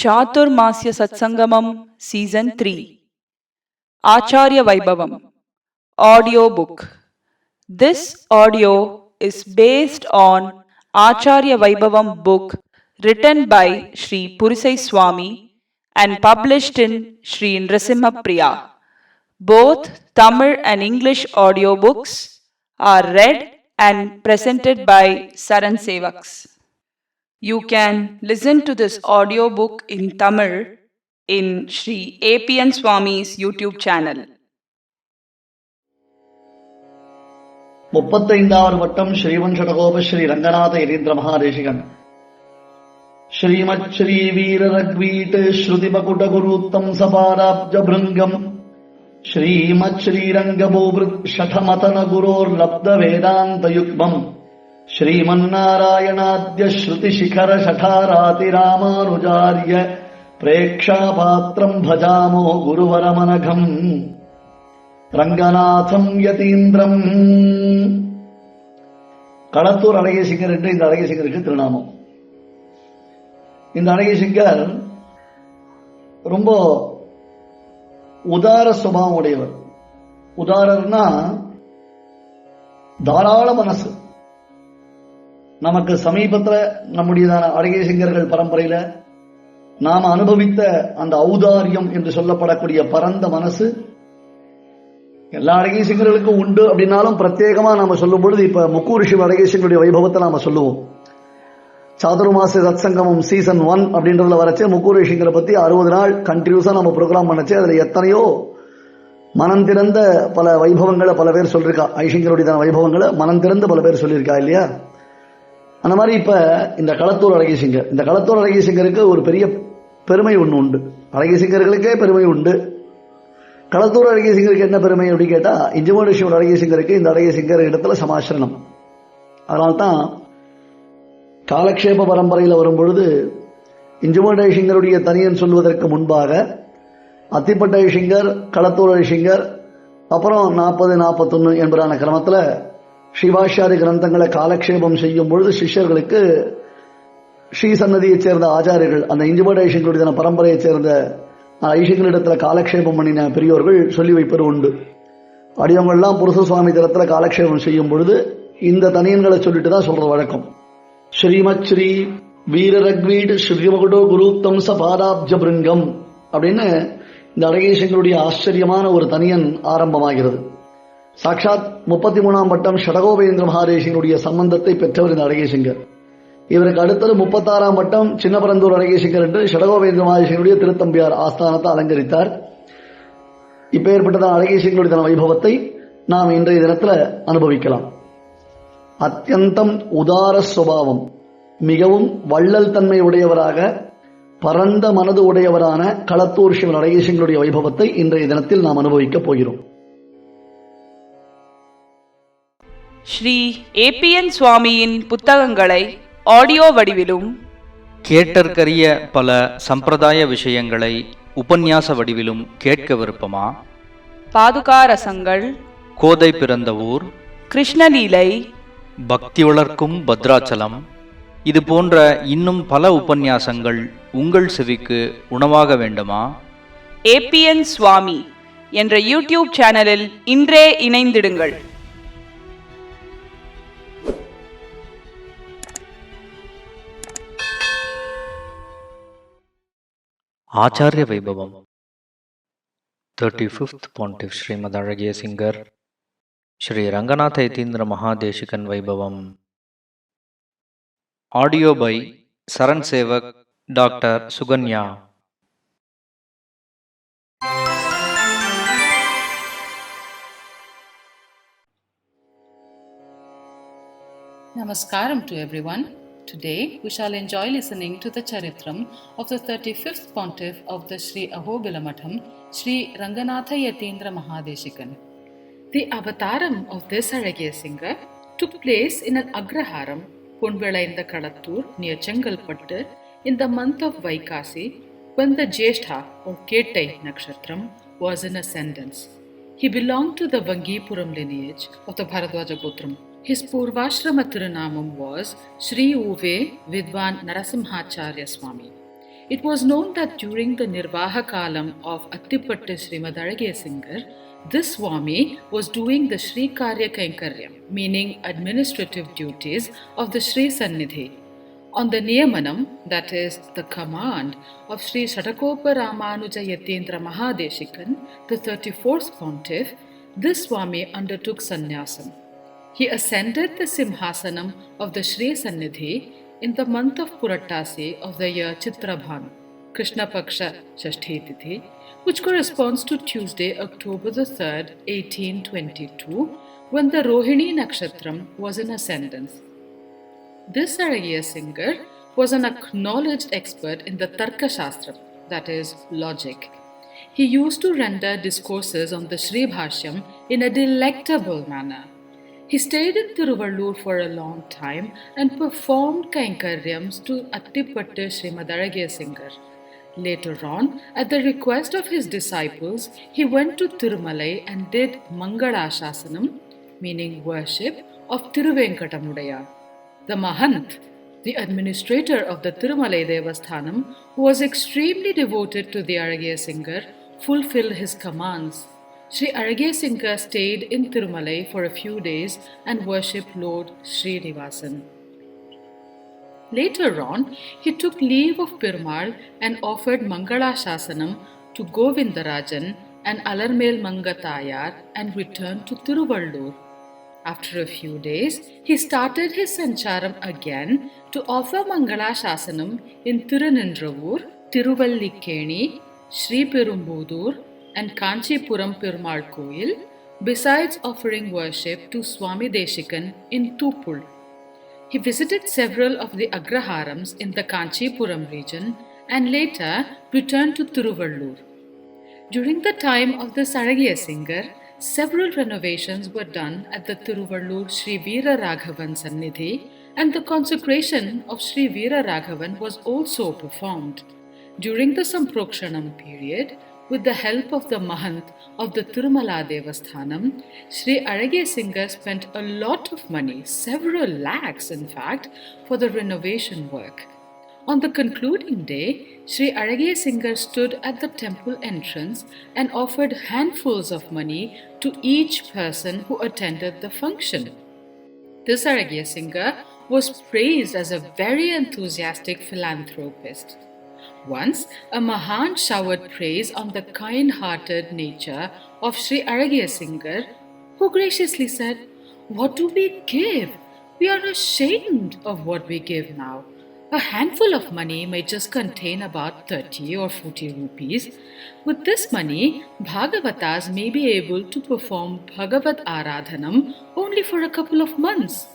Chaturmasya Satsangamam Season 3 Acharya Vaibhavam Audio Book. This audio is based on Acharya Vaibhavam book written by Sri Purisai Swami and published in Sri Nrasimha Priya. Both Tamil and English audio books are read and presented by Saran Sevaks. You can listen to this audiobook in Tamil in Sri APN Swami's YouTube channel. 35வது வட்டம் ஸ்ரீவன் ஷடகோப ஸ்ரீ ரங்கநாத யதீந்திர மகாதேசிகன் ஸ்ரீமத் ஸ்ரீ வீர ரக்வீட் ஸ்ருதி மகுட குருத்தம் சபாராப்ஜ பிருங்கம் ஸ்ரீமத் ஸ்ரீரங்கபூபிருத் ஷடமதன குரோர் லப்த வேதாந்த யுக்மம் ஸ்ரீமன்னாராயணாத்ய ஸ்ருதி சிகர ஷடாராதி ராமானுஜாரிய பிரேக்ஷாபாத்திரம் பஜாமோ குருவரமனகம் ரங்கநாதம் யதீந்திரம். களத்தூர் அழகேசிங்கர் என்று இந்த அழகேசிங்கருக்கு திருநாமம். இந்த அழகேசிங்கர் ரொம்ப உதார சுபாவம் உடையவர். உதாரர்னா தாராள மனசு. நமக்கு சமீபத்தில் நம்முடையதான அழகேசிங்கர்கள் பரம்பரையில நாம அனுபவித்த அந்த ஔதாரியம் என்று சொல்லப்படக்கூடிய பரந்த மனசு எல்லா அழகேசிங்கர்களுக்கும் உண்டு. அப்படின்னாலும் பிரத்யேகமா நாம சொல்லும் பொழுது இப்ப முக்கூர் சிவ அழகேசிங்கருடைய வைபவத்தை நாம சொல்லுவோம். சாதுர்மாச சத்சங்கமம் சீசன் 1 அப்படின்றதுல வரச்சே முக்கூர் ரிஷிங்கரை பத்தி 60 நாள் கண்டினியூஸா நம்ம ப்ரோக்ராம் பண்ணச்சே அதுல எத்தனையோ மனம் திறந்த பல வைபவங்களை பல பேர் சொல்லிருக்கா. ஐஷிங்கருடைய வைபவங்களை மனம் திறந்த பல பேர் சொல்லியிருக்கா இல்லையா? அந்த மாதிரி இப்ப இந்த களத்தூர் அழகேசிங்கர், இந்த களத்தூர் அழகேசிங்கருக்கு ஒரு பெரிய பெருமை ஒன்று உண்டு. அழகேசிங்கர்களுக்கே பெருமை உண்டு. களத்தூர் அழகேசிங்கருக்கு என்ன பெருமை அப்படின்னு கேட்டா, இஞ்சுமோடேஸ்வரர் அழகேசிங்கருக்கு இந்த அழகேசிங்கர் இடத்துல சமாசிரணம். அதனால்தான் காலக்ஷேப பரம்பரையில் வரும்பொழுது இஞ்சுமோடேசிங்கருடைய தனியன் சொல்வதற்கு முன்பாக அத்திப்பட்ட ஐஷிங்கர், களத்தூர் ஐஷிங்கர், அப்புறம் 40, 41 என்பதான கிரமத்தில் ஸ்ரீபாஷ்யாதி கிரந்தங்களை காலக்ஷேபம் செய்யும் பொழுது சிஷ்யர்களுக்கு ஸ்ரீ சன்னதியைச் சேர்ந்த ஆச்சாரியர்கள், அந்த இஞ்சுமோட ஐஷிங்கருடைய பரம்பரையைச் சேர்ந்த ஐஷிங்களிடத்தில் காலக்ஷேபம் பண்ணின பெரியோர்கள் சொல்லி வைப்பது உண்டு. அடியவங்கள்லாம் புருஷ சுவாமி தரத்தில் காலக்ஷேபம் செய்யும் பொழுது இந்த தனியன்களை சொல்லிட்டு தான் சொல்றது வழக்கம். ஸ்ரீமத் ஸ்ரீ வீர ரக்வீடு ஸ்ரீமகுடோ குருத்தம் சபாதாப்ஜ பிருங்கம் அப்படின்னு இந்த அழகேசங்களுடைய ஆச்சரியமான ஒரு தனியன் ஆரம்பமாகிறது. சாட்சாத் 33ஆம் வட்டம் ஷடகோபேந்திர மகாதேசிகனுடைய சம்பந்தத்தை பெற்றவர் இந்த அழகேசிங்கர். இவருக்கு அடுத்தது 36ஆம் வட்டம் சின்னபரந்தூர் அழகேசிங்கர் என்று ஷடகோபேந்திர மகாதேசிகனுடைய திருத்தம்பியார் ஆஸ்தானத்தை அலங்கரித்தார். இப்ப ஏற்பட்டதான அழகேசிங்கருடைய வைபவத்தை நாம் இன்றைய தினத்தில் அனுபவிக்கலாம். அத்தியந்தம் உதார சுபாவம், மிகவும் வள்ளல் தன்மை உடையவராக பரந்த மனது உடையவரான களத்தூர் சிவன் அழகேசிங்கருடைய வைபவத்தை இன்றைய தினத்தில் நாம் அனுபவிக்கப் போகிறோம். ஸ்ரீ ஏபிஎன் சுவாமியின் புத்தகங்களை ஆடியோ வடிவிலும், கேட்டற்கரிய பல சம்பிரதாய விஷயங்களை உபன்யாச வடிவிலும் கேட்க விருப்பமா? பாதுகா ரசங்கள், கோதை பிறந்த ஊர், கிருஷ்ணலீலை, பக்தி வளர்க்கும் பத்ராச்சலம், இது போன்ற இன்னும் பல உபன்யாசங்கள் உங்கள் செவிக்கு உணவாக வேண்டுமா? ஏபிஎன் சுவாமி என்ற யூடியூப் சேனலில் இன்றே இணைந்திடுங்கள். ஆச்சாரிய வைபவம் 35th Pontiff ஸ்ரீமத் அழகேசிங்கர் ஸ்ரீ ரங்கநாத யதீந்திர மகாதேசிகன் வைபவம். Audio by Charan Sevak doctor Sukanya. Namaskaram to everyone. Today we shall enjoy listening to the Charitram of the 35th Pontiff of the Sri Ahobilamatham, Sri Ranganatha Yatindra Mahadeshikan. The avataram of this Alagesinga took place in an Agraharam, Punvela in the Kalattur near Chengalpattu in the month of Vaikasi when the Jeshtha or Kettai Nakshatram was in ascendance. He belonged to the Vangipuram lineage of the Bharadwaja Gotram. His Purvashrama Tirunamam was Sri Uve Vidwan Narasimhacharya Swami. It was known that during the Nirvaha Kalam of Attipattu Srimad Alagesingar, this Swami was doing the Sri Karya Kainkaryam, meaning administrative duties of the Sri Sannidhi. On the Niyamanam, that is, the command of Sri Shatakopa Ramanuja Yatindra Mahadeshikan, the 34th pontiff, this Swami undertook sannyasam. He ascended the Simhasanam of the Sri Sannidhi in the month of Purattasi of the year Chitrabhanu, Krishna Paksha Shashti Tithi, which corresponds to Tuesday, October the 3rd, 1822, when the Rohini Nakshatram was in ascendance. This Alagesingar was an acknowledged expert in the Tarka Shastra, that is, logic. He used to render discourses on the Sri Bhashyam in a delectable manner. He stayed in Tiruvallur for a long time and performed Kainkaryams to Attipattu Srimad Alagesingar. Later on, at the request of his disciples, he went to Tirumalai and did Mangalashasanam, meaning worship, of Tiruvenkatamudaya. The Mahant, the administrator of the Tirumalai Devasthanam, who was extremely devoted to the Alagesingar, fulfilled his commands. Sri Alagesingar stayed in Tirumalai for a few days and worshipped Lord Srinivasan. Later on, he took leave of Perumal and offered Mangalashasanam to Govindarajan and Alarmel Mangatayar and returned to Tiruvallur. After a few days, he started his sancharam again to offer Mangalashasanam in Tirunendravur, Tiruvallikeni, Sri Perumbudur and Kanchipuram Perumal Koil, besides offering worship to Swami Deshikan in Tupul. He visited several of the Agraharams in the Kanchipuram region and later returned to Tiruvallur. During the time of the Alagesingar, several renovations were done at the Tiruvallur Sri Veera Raghavan Sannidhi and the consecration of Sri Veera Raghavan was also performed. During the Samprokshanam period, with the help of the Mahant of the Tirumala Devasthanam, Sri Alagesingar spent a lot of money, several lakhs in fact, for the renovation work. On the concluding day, Sri Alagesingar stood at the temple entrance and offered handfuls of money to each person who attended the function. This Alagesingar was praised as a very enthusiastic philanthropist. Once, a Mahan showered praise on the kind-hearted nature of Sri Alagesingar, who graciously said, "What do we give? We are ashamed of what we give now. A handful of money may just contain about 30 or 40 rupees. With this money, Bhagavatas may be able to perform Bhagavat Aradhanam only for a couple of months.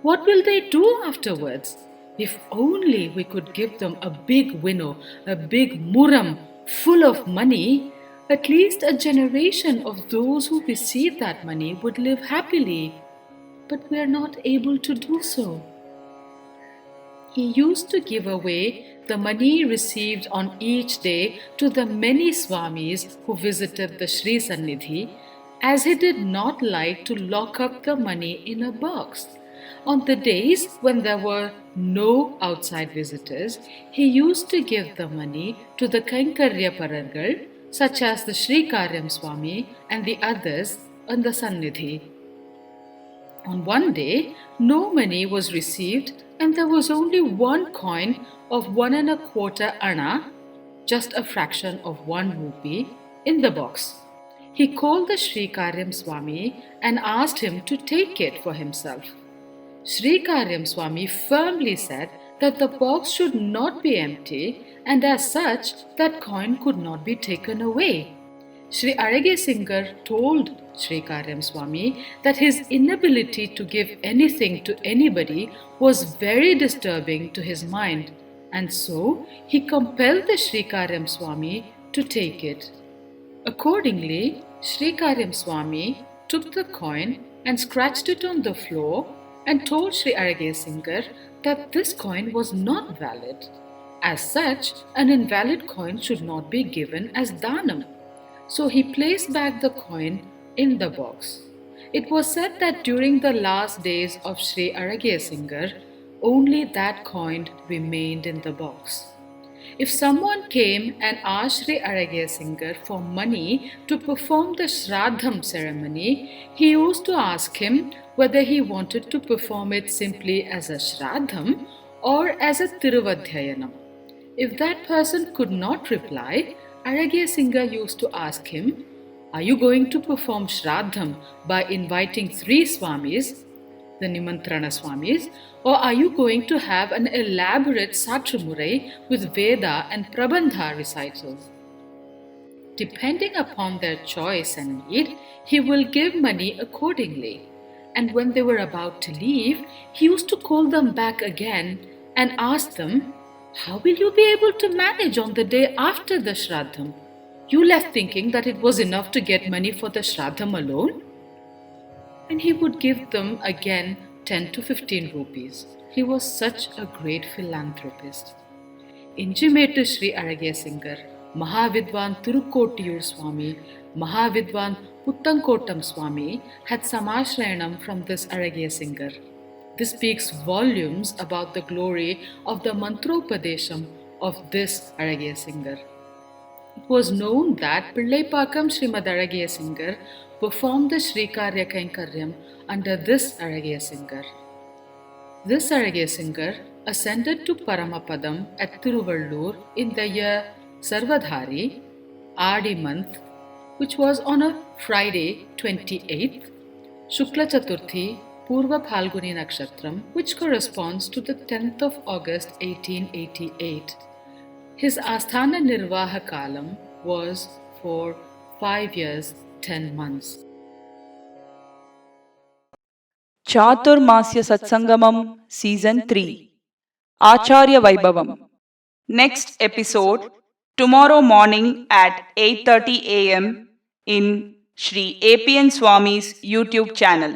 What will they do afterwards? If only we could give them a big winnow, a big muram full of money, at least a generation of those who receive that money would live happily. But we are not able to do so." He used to give away the money received on each day to the many Swamis who visited the Sri Sannidhi, as he did not like to lock up the money in a box. On the days when there were no outside visitors, he used to give the money to the Kainkarya Parangal, such as the Sri Karyam Swami and the others on the Sannidhi. On one day, no money was received and there was only one coin of 1¼ anna, just a fraction of 1 rupee, in the box. He called the Sri Karyam Swami and asked him to take it for himself. Sri Karyam Swami firmly said that the box should not be empty and as such that coin could not be taken away. Sri Alagesingar told Sri Karyam Swami that his inability to give anything to anybody was very disturbing to his mind, and so he compelled the Sri Karyam Swami to take it. Accordingly, Sri Karyam Swami took the coin and scratched it on the floor and told Sri Alagesingar that this coin was not valid. As such, an invalid coin should not be given as dhanam. So he placed back the coin in the box. It was said that during the last days of Sri Alagesingar, only that coin remained in the box. If someone came and asked Sri Aragyasingar for money to perform the Shraddham ceremony, he used to ask him whether he wanted to perform it simply as a Shraddham or as a Tiruvadhyayanam. If that person could not reply, Aragyasingar used to ask him, "Are you going to perform Shraddham by inviting 3 Swamis, the Nimantrana Swamis, or are you going to have an elaborate Satramurai with Veda and Prabandha recitals?" Depending upon their choice and need, he will give money accordingly. And when they were about to leave, he used to call them back again and ask them, "How will you be able to manage on the day after the Shraddham? You left thinking that it was enough to get money for the Shraddham alone?" And he would give them again 10 to 15 rupees. He was such a great philanthropist. Injimetu Sri Aragyasingar, Mahavidwan Tirukotiyur Swami, Mahavidwan Puttankotam Swami had Samashrayanam from this Aragyasingar. This speaks volumes about the glory of the Mantropadesham of this Aragyasingar. It was known that Pillaipakam Srimad Aragyasingar performed the Srikarya Kainkaryam under this Aragyasingar. This Aragyasingar ascended to Paramapadam at Tiruvallur in the year Sarvadhari, Adi month, which was on a Friday 28th, Shukla Chaturthi, Purva Phalguni Nakshatram, which corresponds to the 10th of August 1888. His Asthana Nirvaha Kalam was for 5 years, 10 months. Chaturmasya Satsangamam Season 3 Acharya Vaibhavam. Next episode tomorrow morning at 8:30 a.m. in Sri APN Swami's YouTube channel.